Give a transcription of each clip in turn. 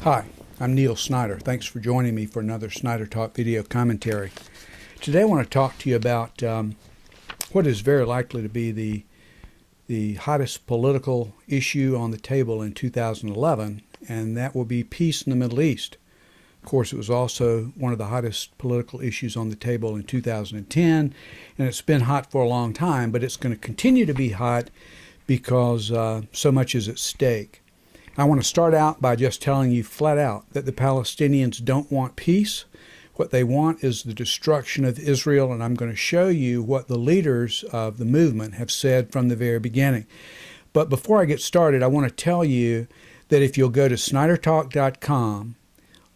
Hi, I'm Neil Snyder. Thanks for joining me for another Snyder Talk video commentary. Today I want to talk to you about what is very likely to be the hottest political issue on the table in 2011, and that will be peace in the Middle East. Of course, it was also one of the hottest political issues on the table in 2010, and it's been hot for a long time, but it's going to continue to be hot because so much is at stake. I want to start out by just telling you flat out that the Palestinians don't want peace. What they want is the destruction of Israel, and I'm going to show you what the leaders of the movement have said from the very beginning. But before I get started, I want to tell you that if you'll go to SnyderTalk.com,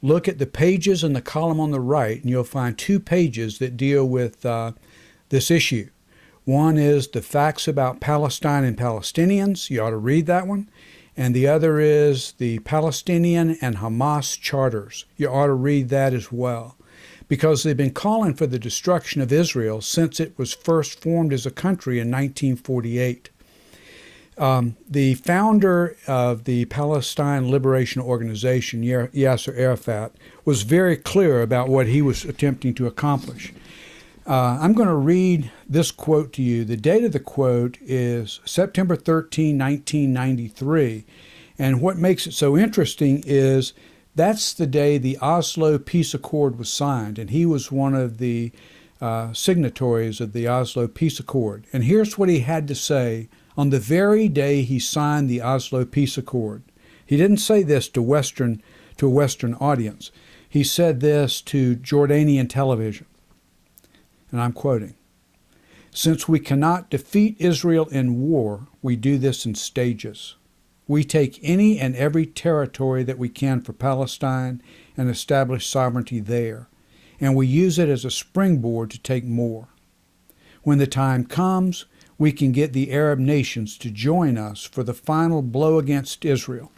look at the pages in the column on the right, and you'll find two pages that deal with this issue. One is the facts about Palestine and Palestinians. You ought to read that one. And the other is the Palestinian and Hamas charters. You ought to read that as well, because they've been calling for the destruction of Israel since it was first formed as a country in 1948. The founder of the Palestine Liberation Organization, Yasser Arafat, was very clear about what he was attempting to accomplish. I'm going to read this quote to you. The date of the quote is September 13, 1993. And what makes it so interesting is that's the day the Oslo Peace Accord was signed. And he was one of the signatories of the Oslo Peace Accord. And here's what he had to say on the very day he signed the Oslo Peace Accord. He didn't say this to a Western audience. He said this to Jordanian television. And I'm quoting, "Since we cannot defeat Israel in war, we do this in stages. We take any and every territory that we can for Palestine and establish sovereignty there, and we use it as a springboard to take more. When the time comes, we can get the Arab nations to join us for the final blow against Israel."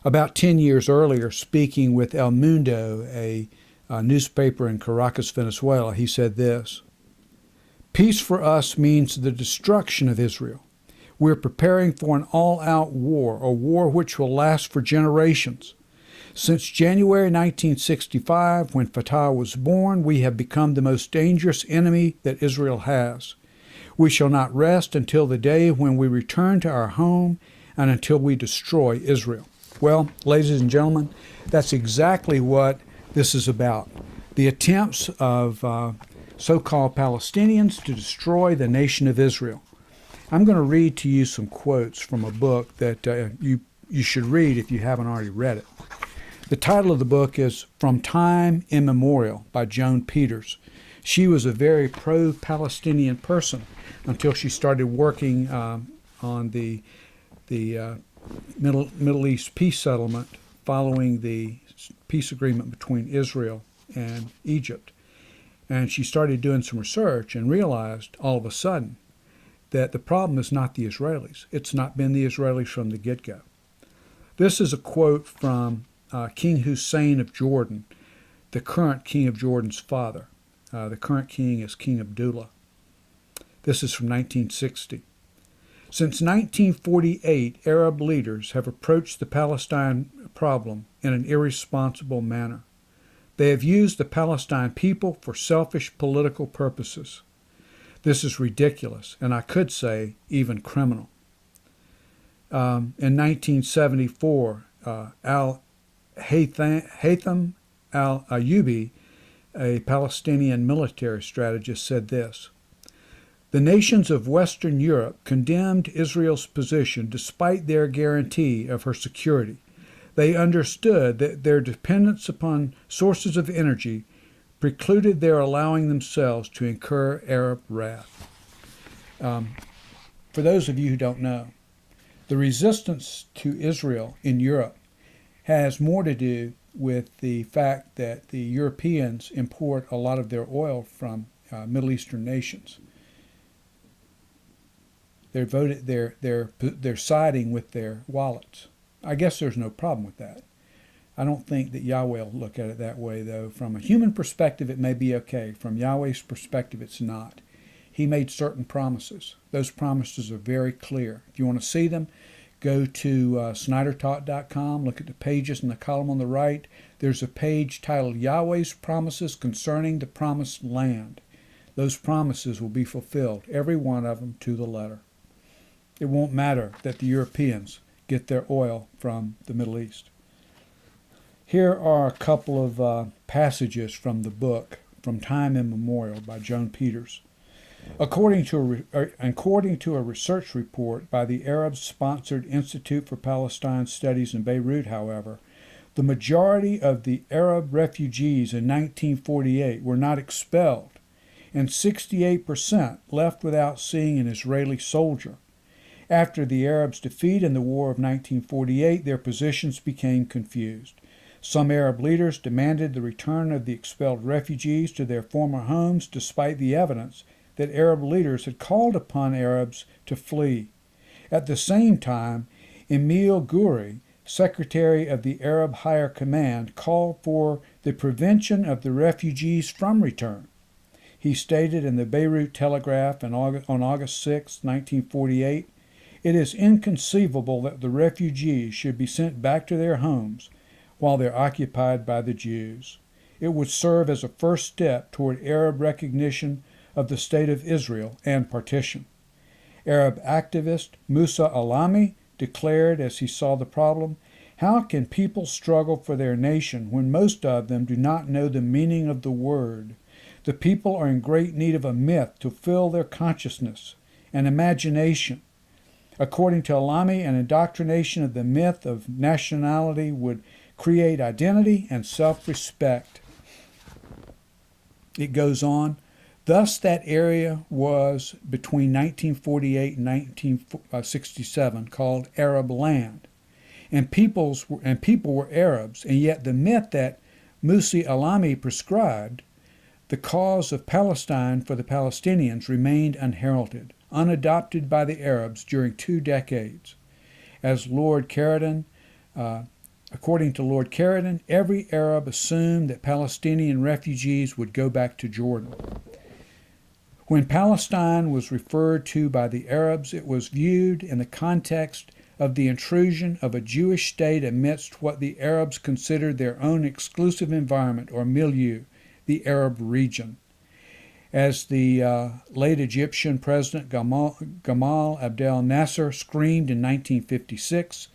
About 10 years earlier, speaking with El Mundo, a newspaper in Caracas, Venezuela, he said this: "Peace for us means the destruction of Israel. We're preparing for an all-out war, a war which will last for generations. Since January 1965, when Fatah was born, we have become the most dangerous enemy that Israel has. We shall not rest until the day when we return to our home and until we destroy Israel." Well, ladies and gentlemen, that's exactly what this is about. The attempts of so-called Palestinians to destroy the nation of Israel. I'm going to read to you some quotes from a book that you should read if you haven't already read it. The title of the book is From Time Immemorial by Joan Peters. She was a very pro-Palestinian person until she started working on the Middle East peace settlement following the peace agreement between Israel and Egypt. And she started doing some research and realized all of a sudden that the problem is not the Israelis. It's not been the Israelis from the get-go. This is a quote from King Hussein of Jordan, the current king of Jordan's father. The current king is King Abdullah. This is from 1960. "Since 1948, Arab leaders have approached the Palestine problem in an irresponsible manner. They have used the Palestine people for selfish political purposes. This is ridiculous, and I could say even criminal." In 1974, Haytham al-Ayyubi, a Palestinian military strategist, said this: "The nations of Western Europe condemned Israel's position despite their guarantee of her security. They understood that their dependence upon sources of energy precluded their allowing themselves to incur Arab wrath." For those of you who don't know, the resistance to Israel in Europe has more to do with the fact that the Europeans import a lot of their oil from Middle Eastern nations. They're siding with their wallets. I guess there's no problem with that. I don't think that Yahweh will look at it that way, though. From a human perspective, it may be okay. From Yahweh's perspective, it's not. He made certain promises. Those promises are very clear. If you want to see them, Go to SnyderTaught.com, look at the pages in the column on the right. There's a page titled Yahweh's Promises Concerning the Promised Land. Those promises will be fulfilled, every one of them to the letter. It won't matter that the Europeans get their oil from the Middle East. Here are a couple of passages from the book, From Time Immemorial by Joan Peters. According to a research report by the Arab-sponsored Institute for Palestine Studies in Beirut, however, the majority of the Arab refugees in 1948 were not expelled, and 68% left without seeing an Israeli soldier. After the Arabs' defeat in the War of 1948, their positions became confused. Some Arab leaders demanded the return of the expelled refugees to their former homes despite the evidence that Arab leaders had called upon Arabs to flee. At the same time, Emil Guri, secretary of the Arab Higher Command, called for the prevention of the refugees from return. He stated in the Beirut Telegraph on August 6, 1948, "It is inconceivable that the refugees should be sent back to their homes while they're occupied by the Jews. It would serve as a first step toward Arab recognition of the State of Israel and partition." Arab activist Musa Alami declared as he saw the problem, "How can people struggle for their nation when most of them do not know the meaning of the word? The people are in great need of a myth to fill their consciousness, an imagination. According to Alami, an indoctrination of the myth of nationality would create identity and self-respect." It goes on, "Thus that area was between 1948 and 1967 called Arab land, and people were Arabs, and yet the myth that Musi Alami prescribed, the cause of Palestine for the Palestinians, remained unheralded, unadopted by the Arabs during 2 decades. According to Lord Carradine, every Arab assumed that Palestinian refugees would go back to Jordan. When Palestine was referred to by the Arabs, it was viewed in the context of the intrusion of a Jewish state amidst what the Arabs considered their own exclusive environment or milieu, the Arab region. As the late Egyptian President Gamal Abdel Nasser screamed in 1956,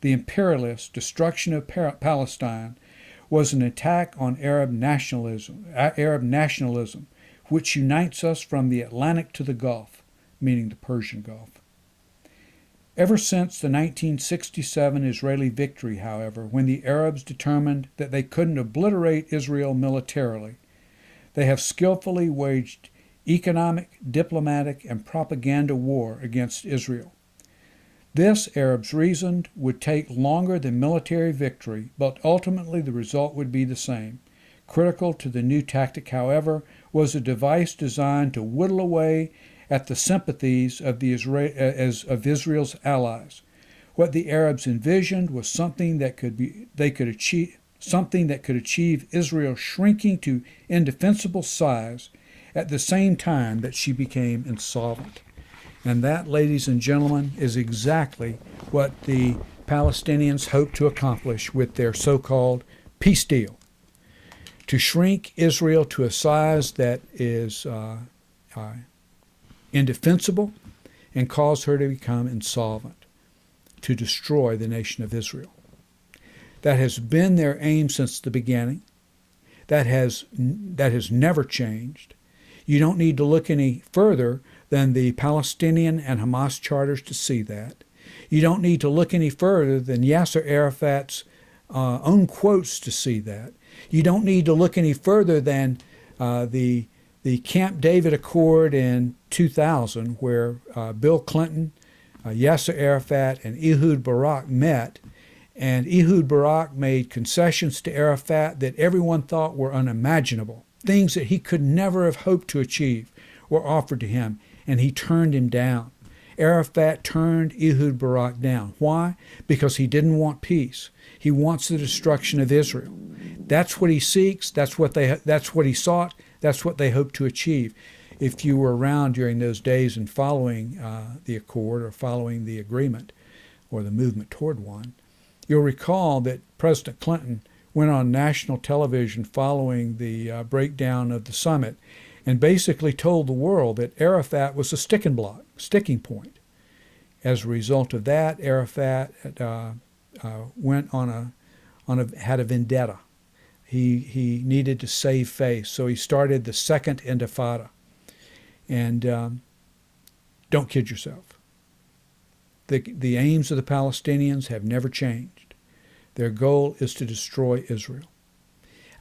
the imperialist destruction of Palestine was an attack on Arab nationalism, which unites us from the Atlantic to the Gulf, meaning the Persian Gulf. Ever since the 1967 Israeli victory, however, when the Arabs determined that they couldn't obliterate Israel militarily, they have skillfully waged economic, diplomatic, and propaganda war against Israel. This, Arabs reasoned, would take longer than military victory, but ultimately the result would be the same. Critical to the new tactic, however, was a device designed to whittle away at the sympathies of Israel's allies. What the Arabs envisioned was something that could achieve Israel shrinking to indefensible size at the same time that she became insolvent. And that, ladies and gentlemen, is exactly what the Palestinians hope to accomplish with their so-called peace deal, to shrink Israel to a size that is indefensible and cause her to become insolvent, to destroy the nation of Israel. That has been their aim since the beginning. That has never changed. You don't need to look any further than the Palestinian and Hamas charters to see that. You don't need to look any further than Yasser Arafat's own quotes to see that. You don't need to look any further than the Camp David Accord in 2000, where Bill Clinton, Yasser Arafat, and Ehud Barak met, and Ehud Barak made concessions to Arafat that everyone thought were unimaginable. Things that he could never have hoped to achieve were offered to him, and he turned him down. Arafat turned Ehud Barak down. Why? Because he didn't want peace. He wants the destruction of Israel. That's what he seeks. That's what he sought. That's what they hope to achieve. If you were around during those days and following the accord or following the agreement, or the movement toward one. You'll recall that President Clinton went on national television following the breakdown of the summit and basically told the world that Arafat was a sticking point. As a result of that, Arafat went had a vendetta. He needed to save face, so he started the Second Intifada. And don't kid yourself. The aims of the Palestinians have never changed. Their goal is to destroy Israel.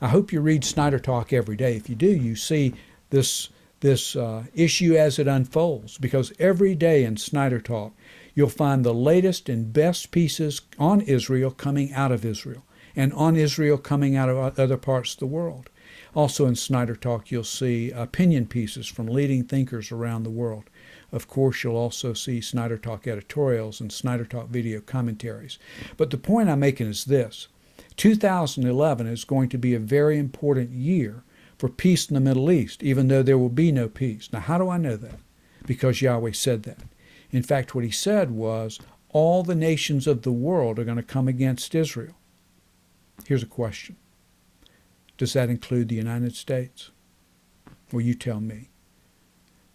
I hope you read Snyder Talk every day. If you do, you see this issue as it unfolds, because every day in Snyder Talk, you'll find the latest and best pieces on Israel coming out of Israel, and on Israel coming out of other parts of the world. Also in Snyder Talk, you'll see opinion pieces from leading thinkers around the world. Of course, you'll also see Snyder Talk editorials and Snyder Talk video commentaries. But the point I'm making is this. 2011 is going to be a very important year for peace in the Middle East, even though there will be no peace. Now, how do I know that? Because Yahweh said that. In fact, what he said was, all the nations of the world are going to come against Israel. Here's a question. Does that include the United States? Well, you tell me.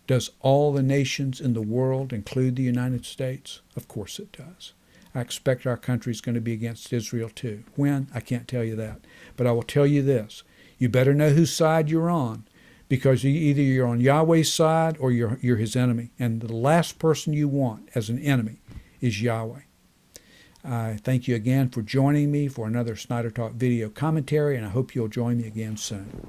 Does all the nations in the world include the United States? Of course it does. I expect our country is going to be against Israel too. When? I can't tell you that. But I will tell you this. You better know whose side you're on, because either you're on Yahweh's side or you're his enemy. And the last person you want as an enemy is Yahweh. I thank you again for joining me for another Snyder Talk video commentary, and I hope you'll join me again soon.